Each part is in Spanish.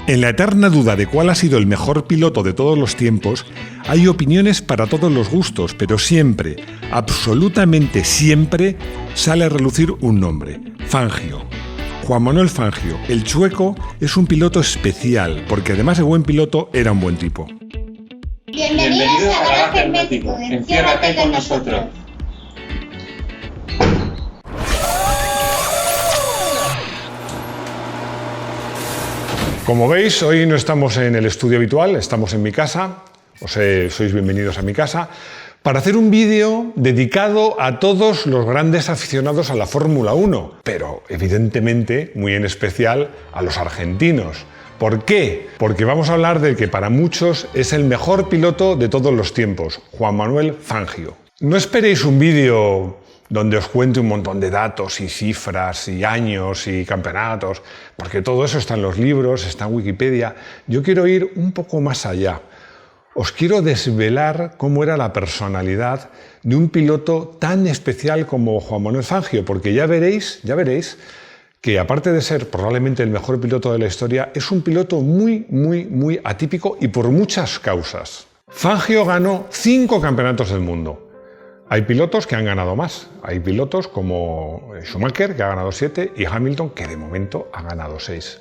En la eterna duda de cuál ha sido el mejor piloto de todos los tiempos, hay opiniones para todos los gustos, pero siempre, absolutamente siempre, sale a relucir un nombre: Fangio. Juan Manuel Fangio, el Chueco, es un piloto especial, porque además de buen piloto, era un buen tipo. Bienvenidos a Garaje Hermético, enciérrate con nosotros. Como veis, hoy no estamos en el estudio habitual, estamos en mi casa. Sois bienvenidos a mi casa para hacer un vídeo dedicado a todos los grandes aficionados a la Fórmula 1, pero evidentemente muy en especial a los argentinos. ¿Por qué? Porque vamos a hablar del que para muchos es el mejor piloto de todos los tiempos, Juan Manuel Fangio. No esperéis un vídeo donde os cuente un montón de datos y cifras y años y campeonatos, porque todo eso está en los libros, está en Wikipedia. Yo quiero ir un poco más allá. Os quiero desvelar cómo era la personalidad de un piloto tan especial como Juan Manuel Fangio, porque ya veréis que aparte de ser probablemente el mejor piloto de la historia, es un piloto muy atípico y por muchas causas. Fangio ganó 5 campeonatos del mundo. Hay pilotos que han ganado más. Hay pilotos como Schumacher, que ha ganado 7, y Hamilton, que de momento ha ganado 6.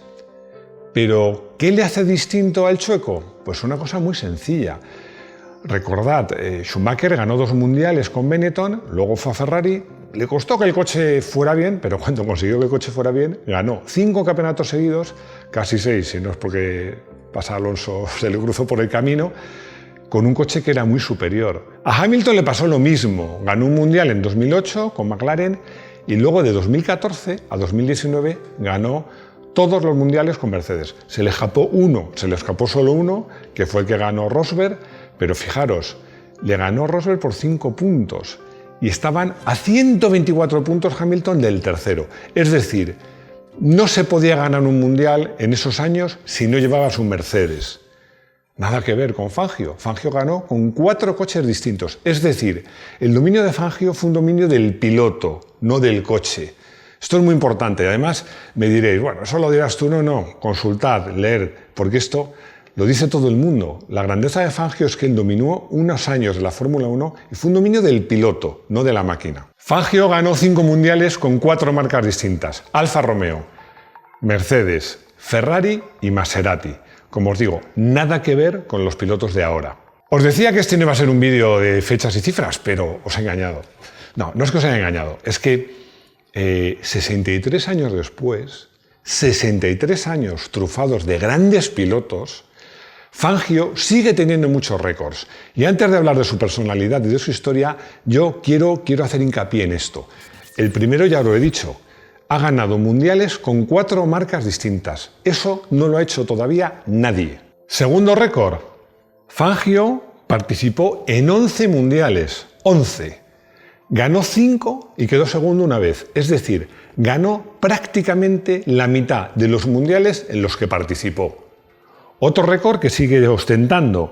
Pero, ¿qué le hace distinto al Chueco? Pues una cosa muy sencilla. Recordad, Schumacher ganó 2 mundiales con Benetton, luego fue a Ferrari, le costó que el coche fuera bien, pero cuando consiguió que el coche fuera bien, ganó 5 campeonatos seguidos, casi 6, si no es porque pasa Alonso, se le cruzó por el camino, con un coche que era muy superior. A Hamilton le pasó lo mismo, ganó un mundial en 2008 con McLaren y luego de 2014 a 2019 ganó todos los mundiales con Mercedes. Se le escapó solo uno, que fue el que ganó Rosberg, pero fijaros, le ganó Rosberg por 5 puntos y estaban a 124 puntos Hamilton del tercero. Es decir, no se podía ganar un mundial en esos años si no llevabas un Mercedes. Nada que ver con Fangio. Fangio ganó con 4 coches distintos. Es decir, el dominio de Fangio fue un dominio del piloto, no del coche. Esto es muy importante. Además, me diréis, bueno, eso lo dirás tú. No, consultad, leer, porque esto lo dice todo el mundo. La grandeza de Fangio es que él dominó unos años de la Fórmula 1 y fue un dominio del piloto, no de la máquina. Fangio ganó 5 mundiales con 4 marcas distintas: Alfa Romeo, Mercedes, Ferrari y Maserati. Como os digo, nada que ver con los pilotos de ahora. Os decía que este no iba a ser un vídeo de fechas y cifras, pero os he engañado. No es que os haya engañado, es que 63 años después, 63 años trufados de grandes pilotos, Fangio sigue teniendo muchos récords. Y antes de hablar de su personalidad y de su historia, yo quiero hacer hincapié en esto. El primero ya lo he dicho. Ha ganado mundiales con 4 marcas distintas. Eso no lo ha hecho todavía nadie. Segundo récord. Fangio participó en 11 mundiales. 11. Ganó 5 y quedó segundo una vez. Es decir, ganó prácticamente la mitad de los mundiales en los que participó. Otro récord que sigue ostentando.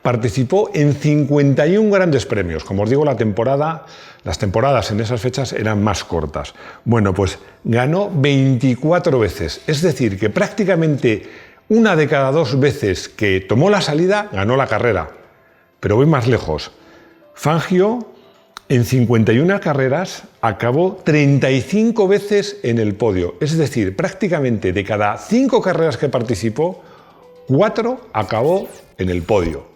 Participó en 51 grandes premios. Como os digo, las temporadas en esas fechas eran más cortas. Bueno, pues ganó 24 veces. Es decir, que prácticamente una de cada 2 veces que tomó la salida, ganó la carrera. Pero voy más lejos. Fangio, en 51 carreras, acabó 35 veces en el podio. Es decir, prácticamente de cada 5 carreras que participó, 4 acabó en el podio.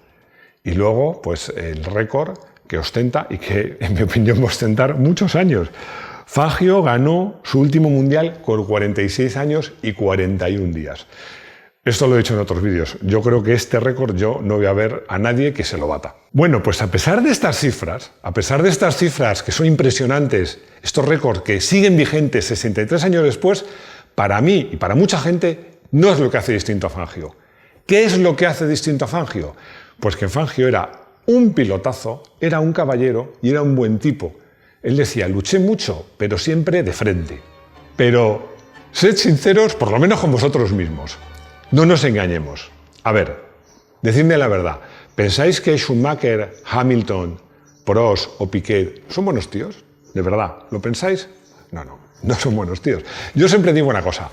Y luego, pues el récord que ostenta y que, en mi opinión, va a ostentar muchos años. Fangio ganó su último mundial con 46 años y 41 días. Esto lo he dicho en otros vídeos. Yo creo que este récord yo no voy a ver a nadie que se lo bata. Bueno, pues a pesar de estas cifras que son impresionantes, estos récords que siguen vigentes 63 años después, para mí y para mucha gente no es lo que hace distinto a Fangio. ¿Qué es lo que hace distinto a Fangio? Pues que Fangio era un pilotazo, era un caballero y era un buen tipo. Él decía, luché mucho, pero siempre de frente. Pero sed sinceros, por lo menos con vosotros mismos. No nos engañemos. A ver, decidme la verdad. ¿Pensáis que Schumacher, Hamilton, Prost o Piquet son buenos tíos? ¿De verdad? ¿Lo pensáis? No son buenos tíos. Yo siempre digo una cosa.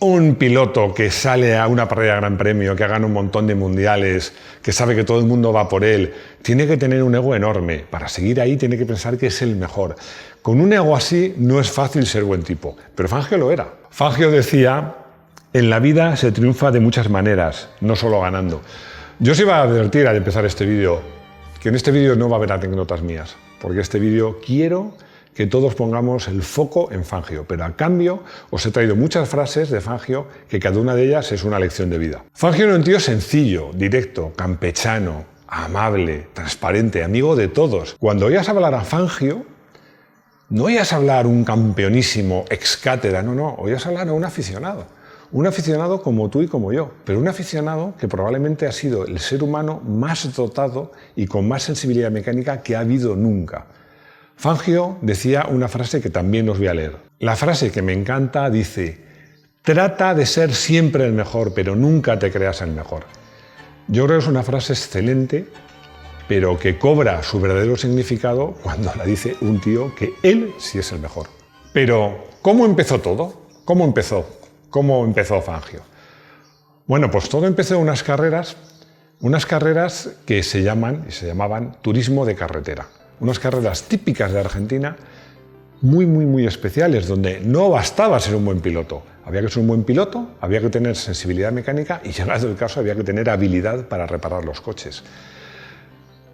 Un piloto que sale a una parrilla de Gran Premio, que gana un montón de mundiales, que sabe que todo el mundo va por él, tiene que tener un ego enorme. Para seguir ahí tiene que pensar que es el mejor. Con un ego así no es fácil ser buen tipo, pero Fangio lo era. Fangio decía: en la vida se triunfa de muchas maneras, no solo ganando. Yo os iba a advertir al empezar este vídeo que en este vídeo no va a haber anécdotas mías, porque este vídeo quiero que todos pongamos el foco en Fangio, pero a cambio os he traído muchas frases de Fangio que cada una de ellas es una lección de vida. Fangio era un tío sencillo, directo, campechano, amable, transparente, amigo de todos. Cuando oías hablar a Fangio, no oías hablar un campeonísimo ex cátedra, no, oías hablar a un aficionado. Un aficionado como tú y como yo, pero un aficionado que probablemente ha sido el ser humano más dotado y con más sensibilidad mecánica que ha habido nunca. Fangio decía una frase que también os voy a leer. La frase que me encanta dice: trata de ser siempre el mejor, pero nunca te creas el mejor. Yo creo que es una frase excelente, pero que cobra su verdadero significado cuando la dice un tío que él sí es el mejor. Pero, ¿cómo empezó todo? ¿Cómo empezó Fangio? Bueno, pues todo empezó en unas carreras que se llamaban turismo de carretera. Unas carreras típicas de Argentina, muy especiales, donde no bastaba ser un buen piloto. Había que ser un buen piloto, había que tener sensibilidad mecánica y, llegado el caso, había que tener habilidad para reparar los coches.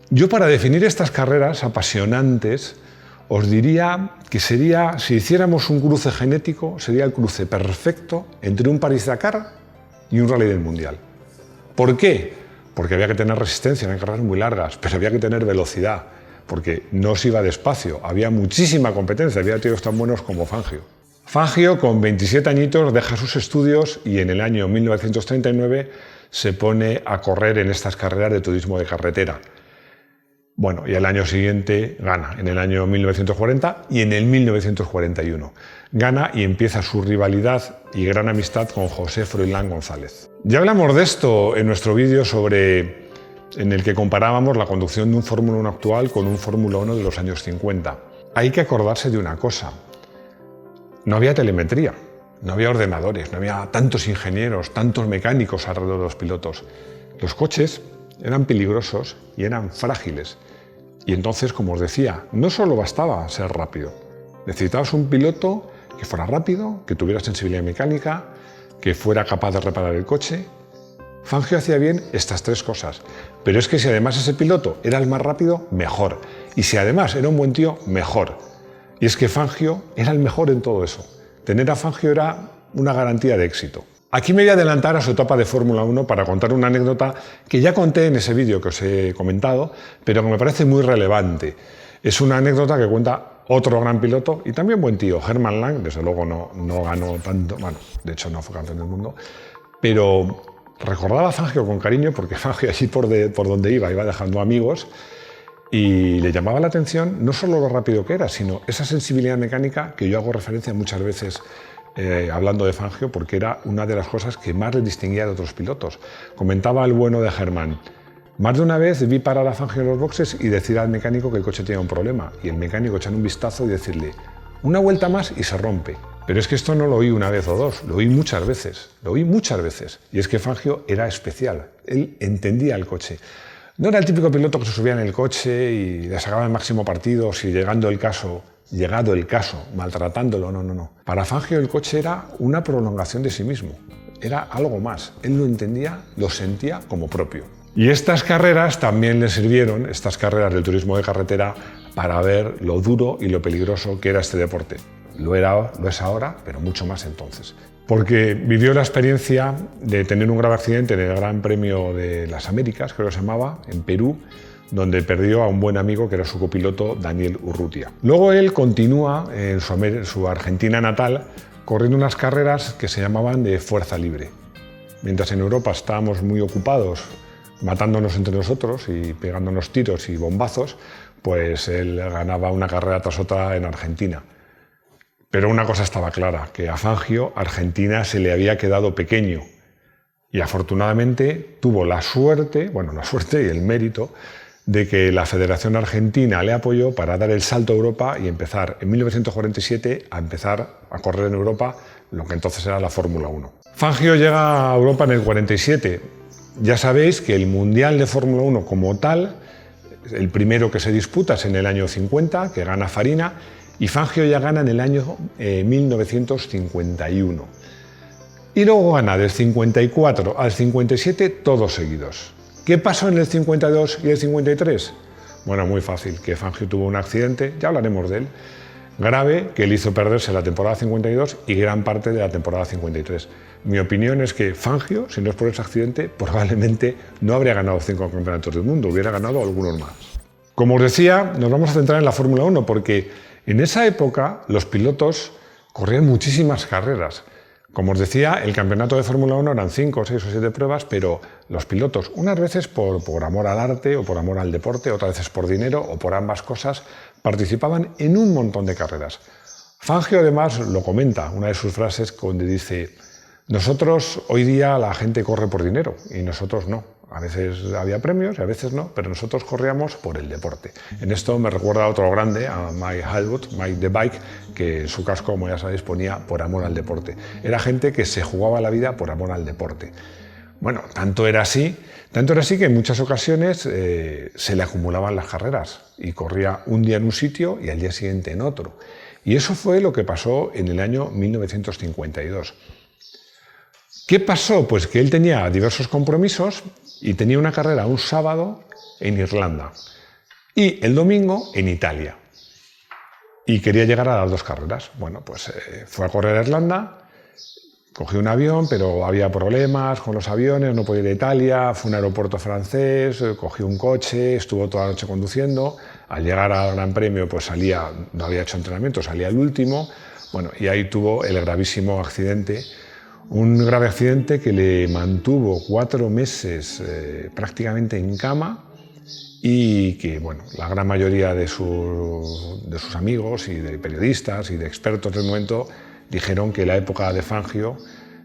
Yo, para definir estas carreras apasionantes, os diría que sería, si hiciéramos un cruce genético, sería el cruce perfecto entre un París-Dakar y un Rally del Mundial. ¿Por qué? Porque había que tener resistencia, eran carreras muy largas, pero había que tener velocidad, porque no se iba despacio, había muchísima competencia, había tíos tan buenos como Fangio. Fangio, con 27 añitos, deja sus estudios y en el año 1939 se pone a correr en estas carreras de turismo de carretera. Bueno, y al año siguiente gana, en el año 1940 y en el 1941. Gana y empieza su rivalidad y gran amistad con José Froilán González. Ya hablamos de esto en nuestro vídeo en el que comparábamos la conducción de un Fórmula 1 actual con un Fórmula 1 de los años 50. Hay que acordarse de una cosa: no había telemetría, no había ordenadores, no había tantos ingenieros, tantos mecánicos alrededor de los pilotos. Los coches eran peligrosos y eran frágiles. Y entonces, como os decía, no solo bastaba ser rápido. Necesitabas un piloto que fuera rápido, que tuviera sensibilidad mecánica, que fuera capaz de reparar el coche. Fangio hacía bien estas tres cosas. Pero es que si además ese piloto era el más rápido, mejor. Y si además era un buen tío, mejor. Y es que Fangio era el mejor en todo eso. Tener a Fangio era una garantía de éxito. Aquí me voy a adelantar a su etapa de Fórmula 1 para contar una anécdota que ya conté en ese vídeo que os he comentado, pero que me parece muy relevante. Es una anécdota que cuenta otro gran piloto y también buen tío, Hermann Lang. Desde luego no ganó tanto, bueno, de hecho no fue campeón del mundo, pero recordaba a Fangio con cariño porque Fangio allí por donde iba dejando amigos y le llamaba la atención no solo lo rápido que era, sino esa sensibilidad mecánica que yo hago referencia muchas veces hablando de Fangio, porque era una de las cosas que más le distinguía de otros pilotos. Comentaba el bueno de Hermann: más de una vez vi parar a Fangio en los boxes y decir al mecánico que el coche tenía un problema, y el mecánico echar un vistazo y decirle: una vuelta más y se rompe. Pero es que esto no lo oí una vez o dos, lo oí muchas veces, y es que Fangio era especial, él entendía el coche. No era el típico piloto que se subía en el coche y le sacaba el máximo partido si llegado el caso, maltratándolo, no. Para Fangio el coche era una prolongación de sí mismo, era algo más. Él lo entendía, lo sentía como propio. Y estas carreras también le sirvieron, estas carreras del turismo de carretera, para ver lo duro y lo peligroso que era este deporte. Lo es ahora, pero mucho más entonces. Porque vivió la experiencia de tener un grave accidente en el Gran Premio de las Américas, creo que se llamaba, en Perú, donde perdió a un buen amigo que era su copiloto Daniel Urrutia. Luego él continúa en su Argentina natal corriendo unas carreras que se llamaban de fuerza libre. Mientras en Europa estábamos muy ocupados matándonos entre nosotros y pegándonos tiros y bombazos, pues él ganaba una carrera tras otra en Argentina. Pero una cosa estaba clara, que a Fangio Argentina se le había quedado pequeño y afortunadamente tuvo la suerte y el mérito de que la Federación Argentina le apoyó para dar el salto a Europa y empezar en 1947 a correr en Europa lo que entonces era la Fórmula 1. Fangio llega a Europa en el 47. Ya sabéis que el Mundial de Fórmula 1 como tal, el primero que se disputa es en el año 50, que gana Farina, y Fangio ya gana en el año 1951. Y luego gana del 54 al 57 todos seguidos. ¿Qué pasó en el 52 y el 53? Bueno, muy fácil, que Fangio tuvo un accidente, ya hablaremos de él, grave, que le hizo perderse la temporada 52 y gran parte de la temporada 53. Mi opinión es que Fangio, si no es por ese accidente, probablemente no habría ganado 5 campeonatos del mundo, hubiera ganado algunos más. Como os decía, nos vamos a centrar en la Fórmula 1 porque en esa época los pilotos corrían muchísimas carreras. Como os decía, el campeonato de Fórmula 1 eran 5, 6 o 7 pruebas, pero los pilotos, unas veces por amor al arte o por amor al deporte, otras veces por dinero o por ambas cosas, participaban en un montón de carreras. Fangio además lo comenta, una de sus frases donde dice: nosotros hoy día la gente corre por dinero y nosotros no. A veces había premios y a veces no, pero nosotros corríamos por el deporte. En esto me recuerda a otro grande, a Mike Hallwood, Mike the Bike, que en su casco, como ya sabéis, ponía por amor al deporte. Era gente que se jugaba la vida por amor al deporte. Bueno, tanto era así que en muchas ocasiones se le acumulaban las carreras y corría un día en un sitio y al día siguiente en otro. Y eso fue lo que pasó en el año 1952. ¿Qué pasó? Pues que él tenía diversos compromisos y tenía una carrera un sábado en Irlanda y el domingo en Italia. Y quería llegar a las 2 carreras. Bueno, pues fue a correr a Irlanda, cogió un avión, pero había problemas con los aviones, no podía ir a Italia, fue a un aeropuerto francés, cogió un coche, estuvo toda la noche conduciendo. Al llegar al Gran Premio, pues salía, no había hecho entrenamiento, salía el último. Bueno, y ahí tuvo el gravísimo accidente. Un grave accidente que le mantuvo 4 meses prácticamente en cama y que, bueno, la gran mayoría de sus amigos y de periodistas y de expertos del momento dijeron que la época de Fangio,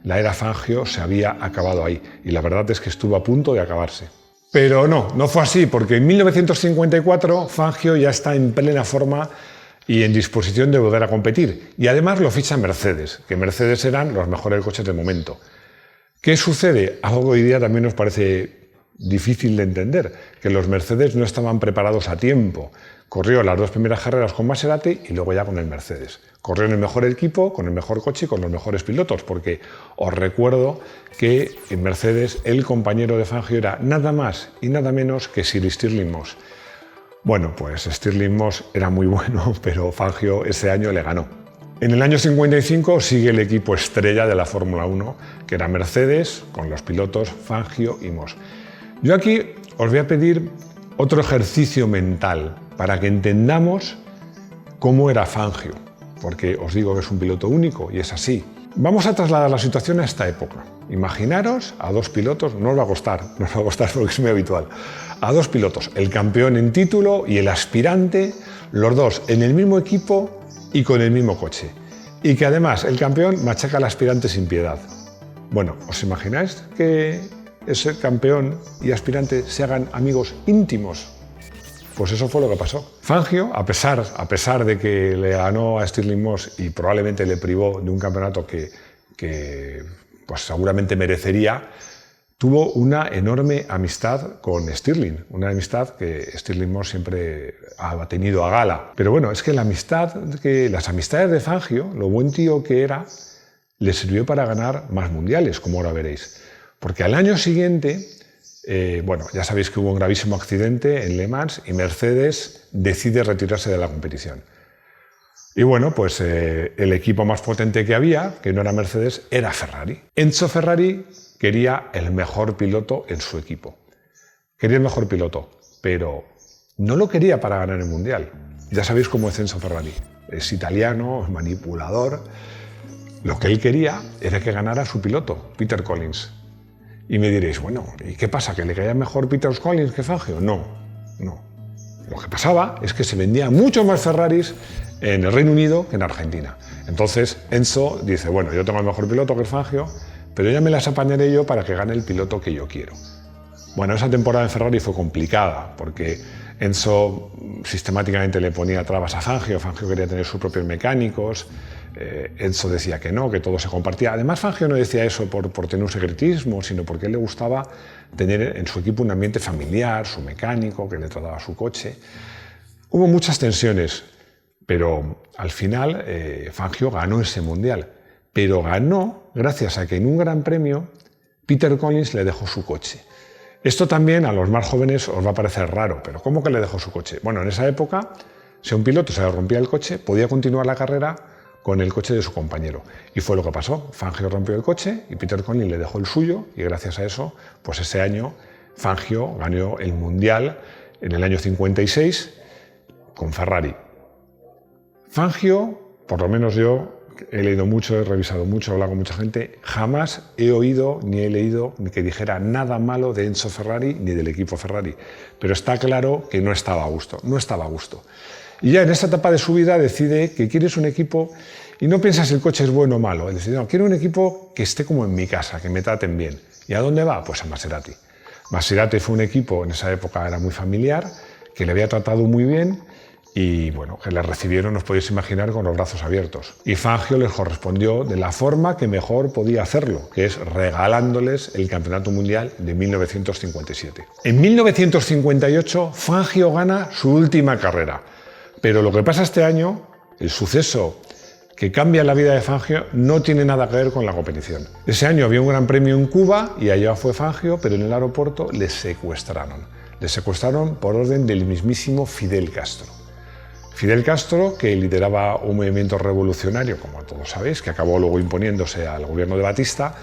la era Fangio, se había acabado ahí. Y la verdad es que estuvo a punto de acabarse. Pero no fue así, porque en 1954 Fangio ya está en plena forma y en disposición de volver a competir. Y además lo ficha Mercedes, que Mercedes eran los mejores coches del momento. ¿Qué sucede? Algo que hoy día también nos parece difícil de entender, que los Mercedes no estaban preparados a tiempo. Corrió las 2 primeras carreras con Maserati y luego ya con el Mercedes. Corrió en el mejor equipo, con el mejor coche y con los mejores pilotos, porque os recuerdo que en Mercedes el compañero de Fangio era nada más y nada menos que Sir Stirling Moss. Bueno, pues Stirling Moss era muy bueno, pero Fangio ese año le ganó. En el año 55 sigue el equipo estrella de la Fórmula 1, que era Mercedes, con los pilotos Fangio y Moss. Yo aquí os voy a pedir otro ejercicio mental para que entendamos cómo era Fangio, porque os digo que es un piloto único y es así. Vamos a trasladar la situación a esta época. Imaginaros a 2 pilotos, no os va a costar porque es muy habitual, a 2 pilotos, el campeón en título y el aspirante, los 2 en el mismo equipo y con el mismo coche. Y que además el campeón machaca al aspirante sin piedad. Bueno, ¿os imagináis que ese campeón y aspirante se hagan amigos íntimos? Pues eso fue lo que pasó. Fangio, a pesar de que le ganó a Stirling Moss y probablemente le privó de un campeonato que pues seguramente merecería, tuvo una enorme amistad con Stirling, una amistad que Stirling Moss siempre ha tenido a gala. Pero bueno, es que las amistades de Fangio, lo buen tío que era, le sirvió para ganar más mundiales, como ahora veréis. Porque al año siguiente, bueno, ya sabéis que hubo un gravísimo accidente en Le Mans y Mercedes decide retirarse de la competición. Y bueno, pues el equipo más potente que había, que no era Mercedes, era Ferrari. Enzo Ferrari quería el mejor piloto en su equipo. Quería el mejor piloto, pero no lo quería para ganar el Mundial. Ya sabéis cómo es Enzo Ferrari. Es italiano, es manipulador. Lo que él quería era que ganara su piloto, Peter Collins. Y me diréis, bueno, ¿y qué pasa? ¿Que le caía mejor Peter Collins que Fangio? No. Lo que pasaba es que se vendían mucho más Ferraris en el Reino Unido que en Argentina. Entonces Enzo dice, bueno, yo tengo el mejor piloto que el Fangio, pero ya me las apañaré yo para que gane el piloto que yo quiero. Bueno, esa temporada en Ferrari fue complicada porque Enzo sistemáticamente le ponía trabas a Fangio. Fangio quería tener sus propios mecánicos. Enzo decía que no, que todo se compartía. Además, Fangio no decía eso por tener un secretismo, sino porque a él le gustaba tener en su equipo un ambiente familiar, su mecánico, que le trataba su coche. Hubo muchas tensiones, pero al final Fangio ganó ese mundial. Pero ganó gracias a que en un gran premio Peter Collins le dejó su coche. Esto también a los más jóvenes os va a parecer raro, pero ¿cómo que le dejó su coche? Bueno, en esa época, si a un piloto se le rompía el coche, podía continuar la carrera con el coche de su compañero. Y fue lo que pasó. Fangio rompió el coche y Peter Collins le dejó el suyo, y gracias a eso, pues ese año Fangio ganó el Mundial en el año 56 con Ferrari. Fangio, por lo menos yo, he leído mucho, he revisado mucho, he hablado con mucha gente, jamás he oído ni he leído ni que dijera nada malo de Enzo Ferrari ni del equipo Ferrari. Pero está claro que no estaba a gusto, no estaba a gusto. Y ya en esta etapa de su vida decide que quieres un equipo y no piensas si el coche es bueno o malo. Él decide, no, quiero un equipo que esté como en mi casa, que me traten bien. ¿Y a dónde va? Pues a Maserati. Maserati fue un equipo, en esa época era muy familiar, que le había tratado muy bien y bueno, que le recibieron, os podéis imaginar, con los brazos abiertos. Y Fangio les correspondió de la forma que mejor podía hacerlo, que es regalándoles el Campeonato Mundial de 1957. En 1958 Fangio gana su última carrera. Pero lo que pasa este año, el suceso que cambia la vida de Fangio, no tiene nada que ver con la competición. Ese año había un gran premio en Cuba y allá fue Fangio, pero en el aeropuerto les secuestraron. Les secuestraron por orden del mismísimo Fidel Castro. Fidel Castro, que lideraba un movimiento revolucionario, como todos sabéis, que acabó luego imponiéndose al gobierno de Batista,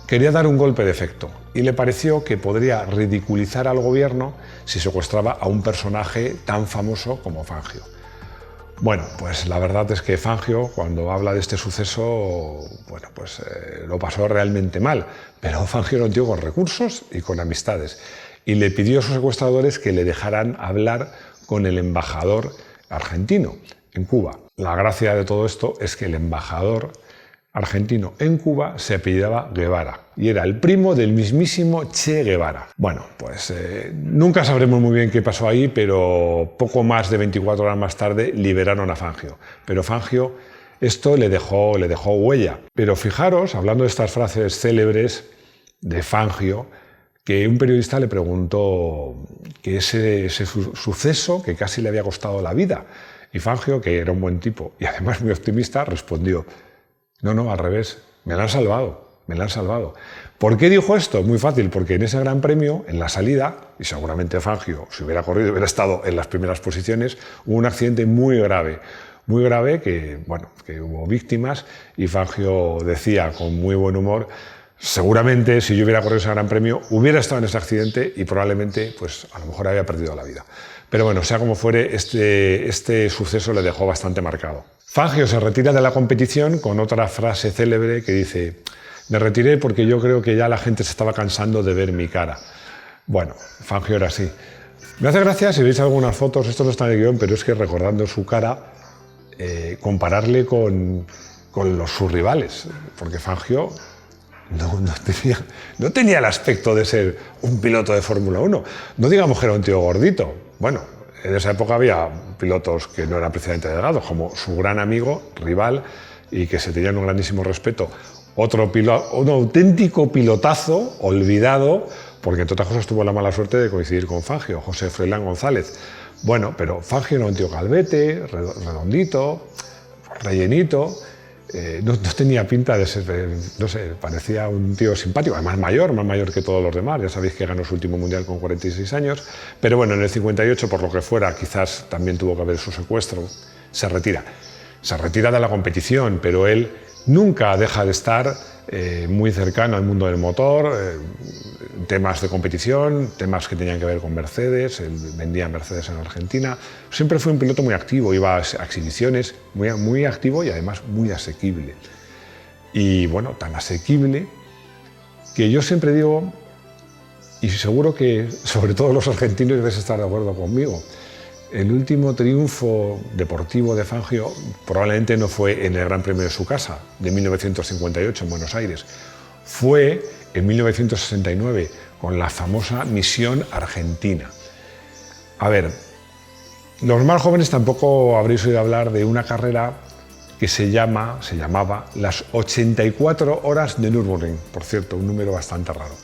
quería dar un golpe de efecto y le pareció que podría ridiculizar al gobierno si secuestraba a un personaje tan famoso como Fangio. Bueno, pues la verdad es que Fangio, cuando habla de este suceso, bueno, pues lo pasó realmente mal, pero Fangio era un tío con recursos y con amistades y le pidió a sus secuestradores que le dejaran hablar con el embajador argentino en Cuba. La gracia de todo esto es que el embajador argentino en Cuba se apellidaba Guevara y era el primo del mismísimo Che Guevara. Bueno, pues nunca sabremos muy bien qué pasó ahí, pero poco más de 24 horas más tarde liberaron a Fangio. Pero Fangio esto le dejó huella. Pero fijaros, hablando de estas frases célebres de Fangio, que un periodista le preguntó que ese suceso que casi le había costado la vida. Y Fangio, que era un buen tipo y además muy optimista, respondió: no, al revés, me la han salvado, me la han salvado. ¿Por qué dijo esto? Muy fácil, porque en ese gran premio, en la salida, y seguramente Fangio, si hubiera corrido, hubiera estado en las primeras posiciones, hubo un accidente muy grave que, bueno, que hubo víctimas y Fangio decía con muy buen humor: seguramente si yo hubiera corrido ese gran premio hubiera estado en ese accidente y probablemente pues a lo mejor había perdido la vida. Pero bueno, sea como fuere, este suceso le dejó bastante marcado. Fangio se retira de la competición con otra frase célebre que dice: me retiré porque yo creo que ya la gente se estaba cansando de ver mi cara. Bueno, Fangio era así. Me hace gracia, si veis algunas fotos, esto no está en el guión, pero es que recordando su cara, compararle con sus rivales, porque Fangio no tenía el aspecto de ser un piloto de Fórmula 1. No digamos que era un tío gordito. Bueno, en esa época había pilotos que no eran precisamente delgados, como su gran amigo, rival, y que se tenían un grandísimo respeto. Un auténtico pilotazo olvidado, porque entre otras cosas tuvo la mala suerte de coincidir con Fangio, José Froilán González. Bueno, pero Fangio era un tío calvete, redondito, rellenito. No tenía pinta de ser, no sé, parecía un tío simpático, además más mayor que todos los demás. Ya sabéis que ganó su último mundial con 46 años, pero bueno, en el 58, por lo que fuera, quizás también tuvo que haber su secuestro, se retira. Se retira de la competición, pero él nunca deja de estar muy cercano al mundo del motor, temas de competición, temas que tenían que ver con Mercedes, él vendía Mercedes en Argentina. Siempre fue un piloto muy activo, iba a exhibiciones, muy activo y además muy asequible. Y bueno, tan asequible que yo siempre digo, y seguro que sobre todo los argentinos vais a estar de acuerdo conmigo, el último triunfo deportivo de Fangio probablemente no fue en el Gran Premio de su casa, de 1958 en Buenos Aires. Fue en 1969, con la famosa Misión Argentina. A ver, los más jóvenes tampoco habréis oído hablar de una carrera que se llamaba las 84 horas de Nürburgring, por cierto, un número bastante raro.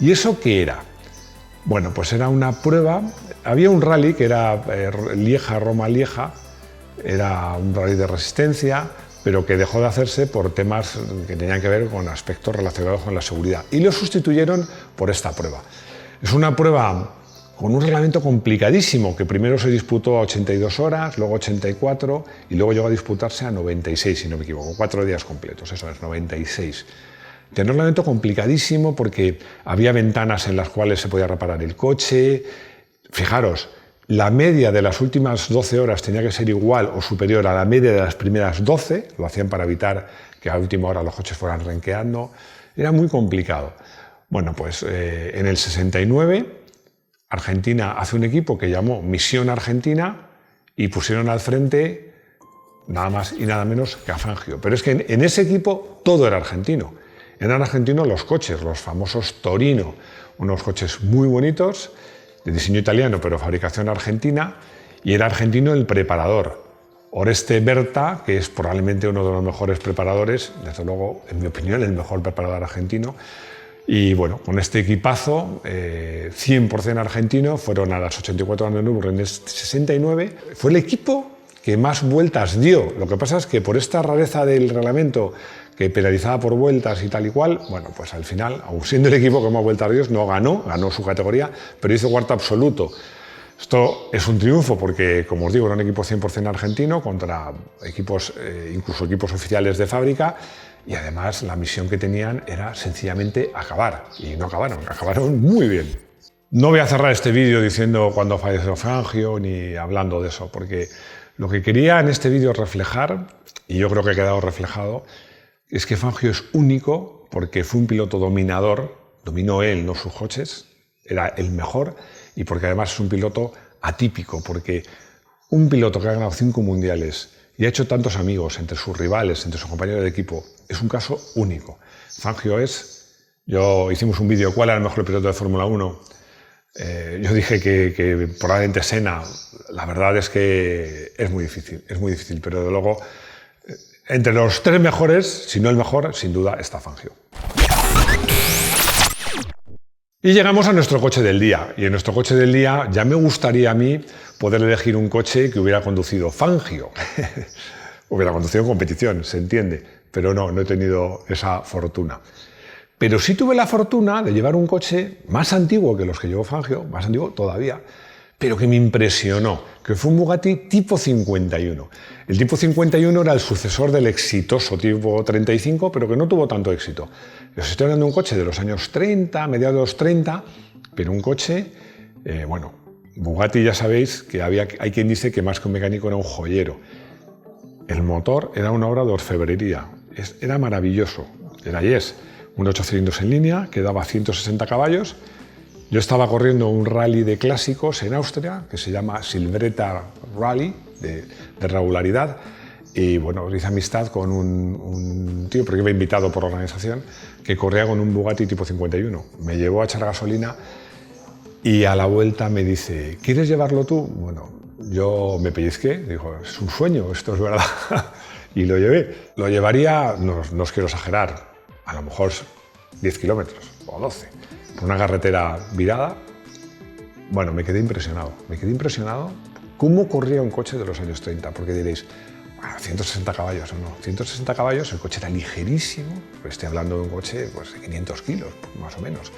¿Y eso qué era? Bueno, pues era una prueba, había un rally que era Lieja-Roma-Lieja, era un rally de resistencia, pero que dejó de hacerse por temas que tenían que ver con aspectos relacionados con la seguridad, y lo sustituyeron por esta prueba. Es una prueba con un reglamento complicadísimo, que primero se disputó a 82 horas, luego 84 y luego llegó a disputarse a 96, si no me equivoco, 4 días completos, eso es, 96. Tiene un reglamento complicadísimo porque había ventanas en las cuales se podía reparar el coche. Fijaros, la media de las últimas 12 horas tenía que ser igual o superior a la media de las primeras 12, lo hacían para evitar que a última hora los coches fueran renqueando. Era muy complicado. Bueno, pues en el 69 Argentina hace un equipo que llamó Misión Argentina y pusieron al frente nada más y nada menos que a Fangio. Pero es que en ese equipo todo era argentino. Eran argentinos los coches, los famosos Torino, unos coches muy bonitos, de diseño italiano pero fabricación argentina, y era argentino el preparador, Oreste Berta, que es probablemente uno de los mejores preparadores, desde luego, en mi opinión, el mejor preparador argentino. Y bueno, con este equipazo, 100% argentino, fueron a las 84 horas de Nürburgring en el 69. Fue el equipo que más vueltas dio. Lo que pasa es que por esta rareza del reglamento, que penalizaba por vueltas y tal y cual, bueno, pues al final, aun siendo el equipo que más vueltas dio, no ganó su categoría, pero hizo cuarto absoluto. Esto es un triunfo porque, como os digo, era un equipo 100% argentino contra equipos, incluso equipos oficiales de fábrica, y además la misión que tenían era sencillamente acabar, y no acabaron muy bien. No voy a cerrar este vídeo diciendo cuándo falleció Fangio ni hablando de eso, porque lo que quería en este vídeo reflejar, y yo creo que ha quedado reflejado, es que Fangio es único porque fue un piloto dominador, dominó él, no sus coches, era el mejor, y porque además es un piloto atípico, porque un piloto que ha ganado 5 mundiales y ha hecho tantos amigos entre sus rivales, entre sus compañeros de equipo, es un caso único. Fangio hicimos un vídeo, ¿cuál era el mejor piloto de Fórmula 1? Yo dije que probablemente Senna. La verdad es que es muy difícil, pero de luego, entre los 3 mejores, si no el mejor, sin duda está Fangio. Y llegamos a nuestro coche del día, y en nuestro coche del día ya me gustaría a mí poder elegir un coche que hubiera conducido Fangio. Hubiera conducido en competición, se entiende, pero no he tenido esa fortuna. Pero sí tuve la fortuna de llevar un coche más antiguo que los que llevó Fangio, más antiguo todavía, pero que me impresionó, que fue un Bugatti tipo 51. El tipo 51 era el sucesor del exitoso tipo 35, pero que no tuvo tanto éxito. Os estoy hablando de un coche de los años 30, mediados de los 30, pero un coche, bueno, Bugatti ya sabéis que hay quien dice que más que un mecánico era un joyero. El motor era una obra de orfebrería, era maravilloso, era un 8 cilindros en línea que daba 160 caballos. Yo estaba corriendo un rally de clásicos en Austria que se llama Silvretta Rally, de regularidad, y bueno, hice amistad con un tío, porque iba invitado por la organización, que corría con un Bugatti tipo 51. Me llevó a echar gasolina y a la vuelta me dice, ¿quieres llevarlo tú? Bueno, yo me pellizqué, dijo, es un sueño, esto es verdad, y lo llevé. Lo llevaría, no os quiero exagerar, a lo mejor 10 kilómetros o 12, por una carretera virada. Bueno, me quedé impresionado cómo corría un coche de los años 30, porque diréis, bueno, 160 caballos o no, 160 caballos, el coche era ligerísimo, pues estoy hablando de un coche pues, de 500 kilos, más o menos.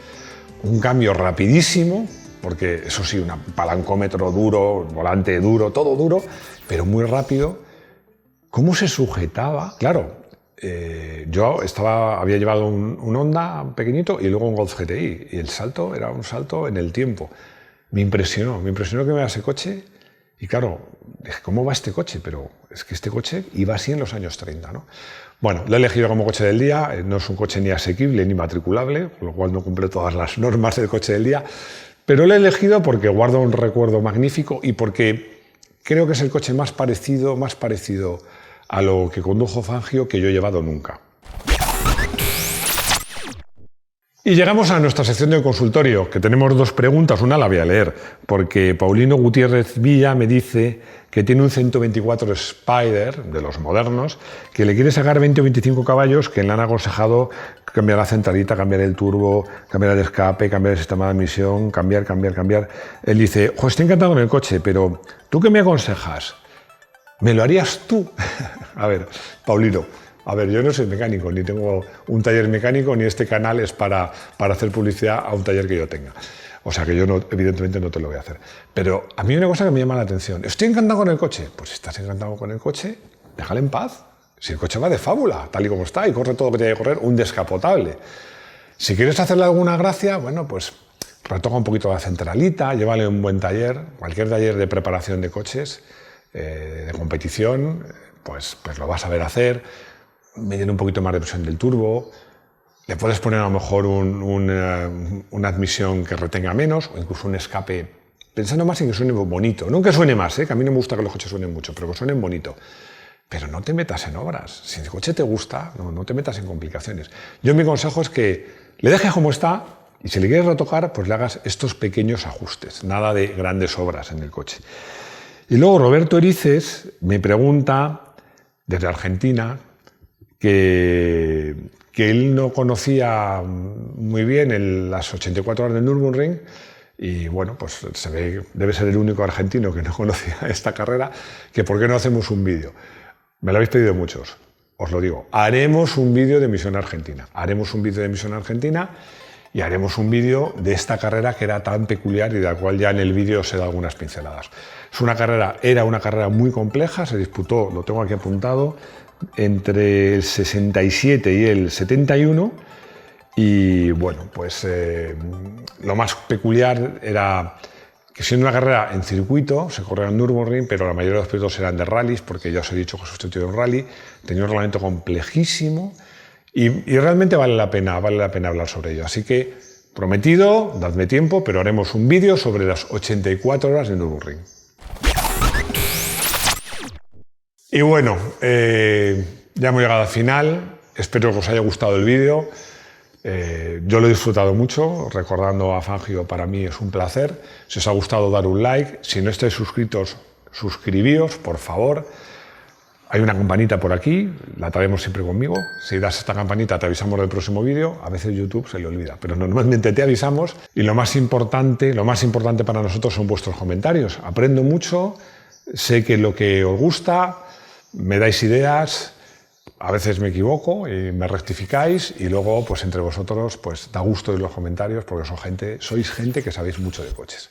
Un cambio rapidísimo, porque eso sí, un palancómetro duro, volante duro, todo duro, pero muy rápido. ¿Cómo se sujetaba? Claro, yo había llevado un Honda pequeñito y luego un Golf GTI, y el salto era un salto en el tiempo. Me impresionó que me vea ese coche, y claro, dije, ¿cómo va este coche? Pero es que este coche iba así en los años 30, ¿no? Bueno, lo he elegido como coche del día, no es un coche ni asequible ni matriculable, con lo cual no cumple todas las normas del coche del día, pero lo he elegido porque guardo un recuerdo magnífico y porque creo que es el coche más parecido a lo que condujo Fangio que yo he llevado nunca. Y llegamos a nuestra sección de consultorio, que tenemos dos preguntas. Una la voy a leer, porque Paulino Gutiérrez Villa me dice que tiene un 124 Spider, de los modernos, que le quiere sacar 20 o 25 caballos, que le han aconsejado cambiar la centralita, cambiar el turbo, cambiar el escape, cambiar el sistema de admisión, cambiar. Él dice, estoy encantado con el coche, pero ¿tú qué me aconsejas? ¿Me lo harías tú? A ver, Paulino. A ver, yo no soy mecánico, ni tengo un taller mecánico, ni este canal es para hacer publicidad a un taller que yo tenga. O sea que yo, evidentemente, no te lo voy a hacer. Pero a mí hay una cosa que me llama la atención. ¿Estoy encantado con el coche? Pues si estás encantado con el coche, déjale en paz. Si el coche va de fábula, tal y como está, y corre todo lo que tiene que correr, un descapotable. Si quieres hacerle alguna gracia, bueno, pues retoca un poquito la centralita, llévale a un buen taller, cualquier taller de preparación de coches, de competición, pues lo vas a ver hacer. Medir un poquito más de presión del turbo, le puedes poner a lo mejor una admisión que retenga menos o incluso un escape, pensando más en que suene bonito, no que suene más, que a mí no me gusta que los coches suenen mucho, pero que suenen bonito. Pero no te metas en obras, si el coche te gusta, no te metas en complicaciones. Yo mi consejo es que le dejes como está y si le quieres retocar, pues le hagas estos pequeños ajustes, nada de grandes obras en el coche. Y luego Roberto Erices me pregunta, desde Argentina, que él no conocía muy bien las 84 horas del Nürburgring y bueno, pues se ve, debe ser el único argentino que no conocía esta carrera, que por qué no hacemos un vídeo. Me lo habéis pedido muchos, os lo digo. Haremos un vídeo de Misión Argentina, y haremos un vídeo de esta carrera que era tan peculiar y de la cual ya en el vídeo os he dado algunas pinceladas. Era una carrera muy compleja, se disputó, lo tengo aquí apuntado, entre el 67 y el 71 y bueno, pues lo más peculiar era que siendo una carrera en circuito, se corría en Nürburgring, pero la mayoría de los pilotos eran de rallies, porque ya os he dicho que sustituyó un rally, tenía un reglamento complejísimo y realmente vale la pena hablar sobre ello. Así que, prometido, dadme tiempo, pero haremos un vídeo sobre las 84 horas de Nürburgring. Y bueno, ya hemos llegado al final, espero que os haya gustado el vídeo. Yo lo he disfrutado mucho, recordando a Fangio para mí es un placer. Si os ha gustado, dar un like. Si no estáis suscritos, suscribíos, por favor. Hay una campanita por aquí, la traemos siempre conmigo. Si das esta campanita te avisamos del próximo vídeo. A veces YouTube se le olvida, pero normalmente te avisamos. Y lo más importante para nosotros son vuestros comentarios. Aprendo mucho, sé que lo que os gusta, me dais ideas, a veces me equivoco y me rectificáis y luego pues entre vosotros pues da gusto en los comentarios porque sois gente que sabéis mucho de coches.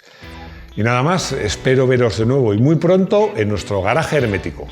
Y nada más, espero veros de nuevo y muy pronto en nuestro garaje hermético.